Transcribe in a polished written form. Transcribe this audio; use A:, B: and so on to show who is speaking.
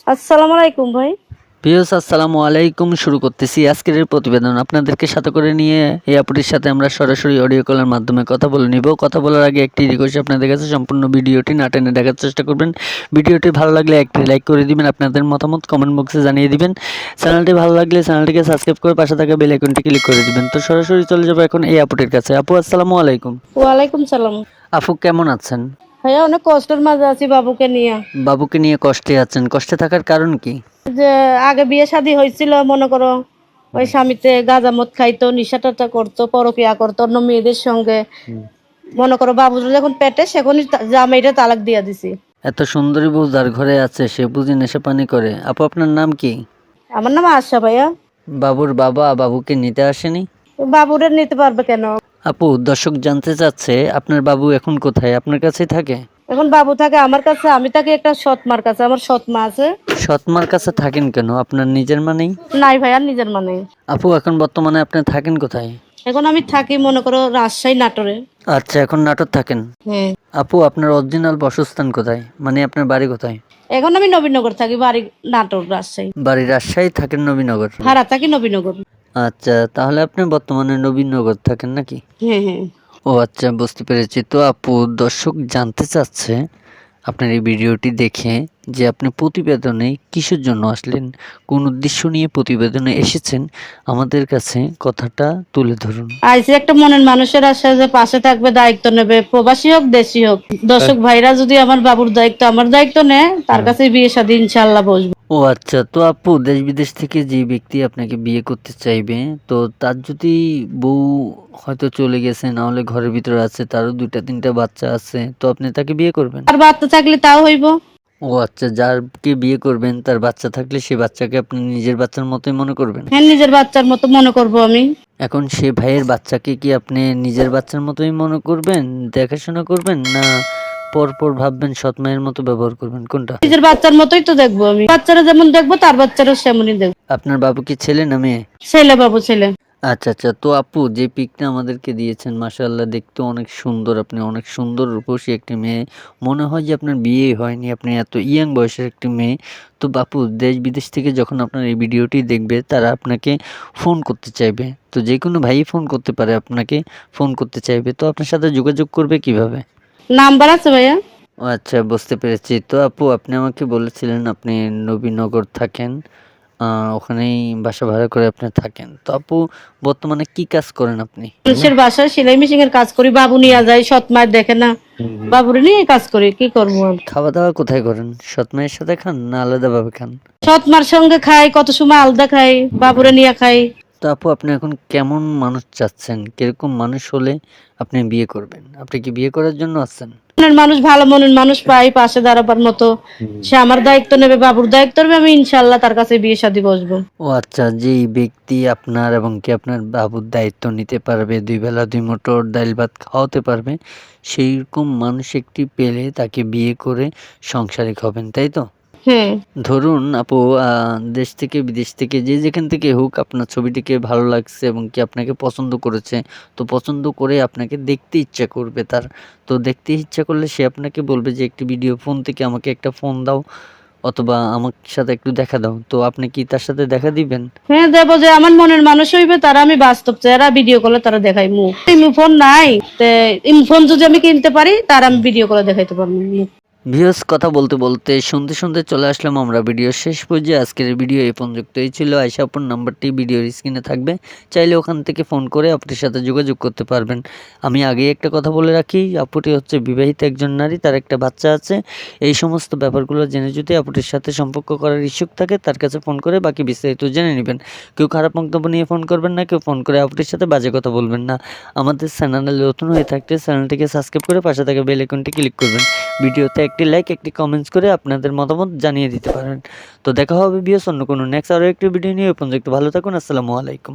A: আসসালামু আলাইকুম ভাই।
B: ভিউয়ার্স আসসালামু আলাইকুম। শুরু করতেছি আজকের এই প্রতিবেদন। আপনাদেরকে সাথে করে নিয়ে এই আপুটির সাথে আমরা সরাসরি অডিও কলের মাধ্যমে কথা বলে নিব। কথা বলার আগে একটি রিকোয়েস্ট আপনাদের কাছে, সম্পূর্ণ ভিডিওটি না টেনে দেখার চেষ্টা করবেন। ভিডিওটি ভালো লাগলে একটি লাইক করে দিবেন, আপনাদের মতামত কমেন্ট বক্সে জানিয়ে দিবেন। চ্যানেলটি ভালো লাগলে চ্যানেলটিকে সাবস্ক্রাইব করে পাশে থাকা বেল আইকনটি ক্লিক করে দিবেন। তো সরাসরি চলে যাব এখন এই আপুটির কাছে। আপু আসসালামু আলাইকুম।
A: ওয়ালাইকুম সালাম।
B: আপু কেমন আছেন?
A: ভাইয়া অনেক কষ্টের মাঝে আছি বাবুকে নিয়ে।
B: বাবুকে নিয়ে কষ্টে আছেন, কষ্টে থাকার কারণ কি?
A: যে আগে বিয়ে শাদী হয়েছিল, মনে করো ওই স্বামীতে গাঁজা মদ খাইতো, নিশাটাটা করতো, পরকিয়া করতো অন্য মেয়েদের সঙ্গে। মনে করো বাবু যখন পেটে সেখনই জামাইটা তালাক দিয়া দিছি।
B: এত সুন্দরী বউ যার ঘরে আছে সে বুঝি নেশা পানি করে। আপু আপনার নাম কি?
A: আমার নাম আশা ভাইয়া।
B: বাবুর বাবা বাবুকে নিতে আসেনি?
A: বাবুরে নিতে পারবে কেন?
B: আপু দর্শক জানতে চাচ্ছে আপনার বাবু এখন কোথায়, আপনার কাছেই থাকে?
A: এখন বাবু থাকে আমার কাছে, আমি থাকি একটা সৎ মার কাছে। আমার সৎ মা আছে।
B: সৎমার কাছে থাকেন কেন? আপনার নিজের মা নেই?
A: নাই ভাইয়া, নিজের মা নেই।
B: আপু এখন বর্তমানে আপনি থাকেন কোথায়?
A: এখন আমি থাকি মনে করো রাজশাহী নাটোরে।
B: আচ্ছা, এখন নাটোর থাকেন।
A: হ্যাঁ।
B: আপু আপনার অরিজিনাল বাসস্থান কোথায়, মানে আপনার বাড়ি কোথায়?
A: এখন আমি নবীনগর থাকি, বাড়ি নাটোর রাজশাহী।
B: বাড়ি রাজশাহী, থাকেন নবীনগর?
A: ভাড়া থাকি নবীনগর।
B: আচ্ছা, তাহলে আপনি বর্তমানে নবীনগর থাকেন নাকি?
A: হ্যাঁ হ্যাঁ।
B: ও আচ্ছা, বুঝতে পেরেছি। তো আপু দর্শক জানতে চাচ্ছে আপনার এই ভিডিওটি দেখে যে আপনি প্রতিবেদনে কিসের জন্য আসলেন, কোন উদ্দেশ্য নিয়ে প্রতিবেদনে এসেছেন, আমাদের কাছে কথাটা তুলে ধরুন।
A: আইসি একটা মনের মানুষের আশা যে পাশে থাকবে, দায়িত্ব নেবে, প্রবাসী হোক দেশি হোক। দর্শক ভাইরা যদি আমার বাবুর দায়িত্ব, আমার দায়িত্ব নেয়, তার কাছে বিয়ে শাদী ইনশাআল্লাহ বসবো।
B: ও আচ্ছা, তো আপু দেশ বিদেশ থেকে যে ব্যক্তি আপনাকে বিয়ে করতে চাইবে, তো তার যদি বউ হয়তো চলে গেছে, না হলে ঘরের ভিতরে আছে, তারও 2-3টা বাচ্চা আছে, তো আপনি তাকে বিয়ে করবেন?
A: আর বাচ্চা থাকলে তাও হইব।
B: ও আচ্ছা, যারকে বিয়ে করবেন তার বাচ্চা থাকলে সে বাচ্চাকে আপনি নিজের বাচ্চার মতোই মনে করবেন?
A: হ্যাঁ, নিজের বাচ্চার মতো মনে করবো আমি।
B: এখন সে ভাইয়ের বাচ্চাকে কি আপনি নিজের বাচ্চার মতোই মনে করবেন, দেখাশোনা করবেন, না পরপর ভাববেন, সৎ মায়ের মতো ব্যবহার করবেন, কোনটা?
A: নিজের বাচ্চার মতোই তো দেখবো আমি। বাচ্চারা যেমন দেখবো তার বাচ্চারও সেমনই দেখবো।
B: আপনার বাবু কি ছেলে না মেয়ে?
A: ছেলে বাবু, ছেলে।
B: আচ্ছা আচ্ছা, তো আপু যে পিকটা আমাদেরকে দিয়েছেন মাশাআল্লাহ দেখতে অনেক সুন্দর, আপনি অনেক সুন্দর রূপসী একটি মেয়ে। মনে হয় যে আপনার বিয়েই হয়নি, আপনি এত ইয়াং বয়সের একটি মেয়ে। তো বাপু দেশ বিদেশ থেকে যখন আপনার এই ভিডিওটি দেখবে তারা আপনাকে ফোন করতে চাইবে, তো যে কোনো ভাই ফোন করতে পারে, আপনাকে ফোন করতে চাইবে, তো আপনার সাথে যোগাযোগ করবে কিভাবে?
A: নাম্বার আছে ভাইয়া।
B: ও আচ্ছা, বুঝতে পেরেছি। তো আপু আপনি আমাকে বলেছিলেন আপনি নবীনগর থাকেন, ওখানেই বাসা ভাড়া করে আপনি থাকেন। তো আপু বর্তমানে কি কাজ করেন আপনি?
A: মানুষের বাসায় সেলাই মেশিন এর কাজ করি। বাবু নিয়ে যায়, সৎ মায়ের দেখে না। বাবুরে নিয়ে কাজ করি, কি করবো আর।
B: খাওয়া দাওয়া কোথায় করেন? সৎ মায়ের সাথে খান না আলাদাভাবে খান?
A: সৎ মার সঙ্গে খাই, কত সময় আলাদা খাই, বাবুরে নিয়ে খাই।
B: তো আপু আপনি এখন কেমন মানুষ চাচ্ছেন? কিরকম মানুষ হলে আপনি বিয়ে করবেন? আপনি কি বিয়ে করার জন্য আসছেন?
A: মনের মানুষ, ভালো মনের মানুষ পাই পাশে দাঁড়াবার মতো, সে আমার দায়িত্ব নেবে, বাবুর দায়িত্ব নেবে, আমি ইনশাআল্লাহ তার কাছে বিয়ে শাদী বসবো।
B: ও আচ্ছা, যেই ব্যক্তি আপনার এবং কি আপনার বাবুর দায়িত্ব নিতে পারবে, 2 বেলা 2 মুঠো ডাল ভাত খাওয়াতে পারবে, সেইরকম মানুষ একটি পেলে তাকে বিয়ে করে সংসারিক হবেন, তাই তো?
A: হ্যাঁ।
B: ধরুন আপু দেশ থেকে বিদেশ থেকে যে যেখান থেকে হোক আপনার ছবিটিকে ভালো লাগছে এবং কি আপনাকে পছন্দ করেছে, তো পছন্দ করে আপনাকে দেখতে ইচ্ছা করবে তার। তো দেখতে ইচ্ছা করলে সে আপনাকে বলবে যে একটি ভিডিও ফোন থেকে আমাকে একটা ফোন দাও, অথবা আমার সাথে একটু দেখা দাও। তো আপনি কি তার সাথে দেখা দিবেন?
A: হ্যাঁ দেবো, যে আমার মনের মানুষ হইবে তারা আমি বাস্তব চেহারা ভিডিও কলে তারা দেখাই মুখ। ইমু ফোন নাই, ইমু ফোন যদি আমি কিনতে পারি তার আমি ভিডিও কলে দেখাইতে পারবো মুখ।
B: ভিউয়ার্স কথা বলতে বলতে শুনতে শুনতে চলে আসলাম আমরা ভিডিওর শেষ পর্যায়ে। আজকের ভিডিও এই পর্যন্তই ছিল। আয়েশা আপুর নাম্বারটি ভিডিওর স্ক্রিনে থাকবে, চাইলে ওখান থেকে ফোন করে আপুটির সাথে যোগাযোগ করতে পারবেন। আমি আগেই একটা কথা বলে রাখি, আপুটি হচ্ছে বিবাহিত একজন নারী, তার একটা বাচ্চা আছে। এই সমস্ত ব্যাপারগুলো জেনে যদি আপুটির সাথে সম্পর্ক করার ইচ্ছুক থাকে তার কাছে ফোন করে বাকি বিস্তারিত জেনে নেবেন। কেউ খারাপ বক্তব্য নিয়ে ফোন করবেন না, কেউ ফোন করে আপুটির সাথে বাজে কথা বলবেন না। আমাদের চ্যানেলে নতুন হয়ে থাকলে চ্যানেলটিকে সাবস্ক্রাইব করে পাশে থাকা বেল আইকনটি ক্লিক করবেন। ভিডিওতে একটি লাইক, একটি কমেন্টস করে আপনাদের মতামত জানিয়ে দিতে পারেন। তো দেখা হবে ভিউয়ার্স অন্য কোনো নেক্সট আরও একটি ভিডিও নিয়ে। ওই পর্যন্ত ভালো থাকুন। আসসালামু আলাইকুম।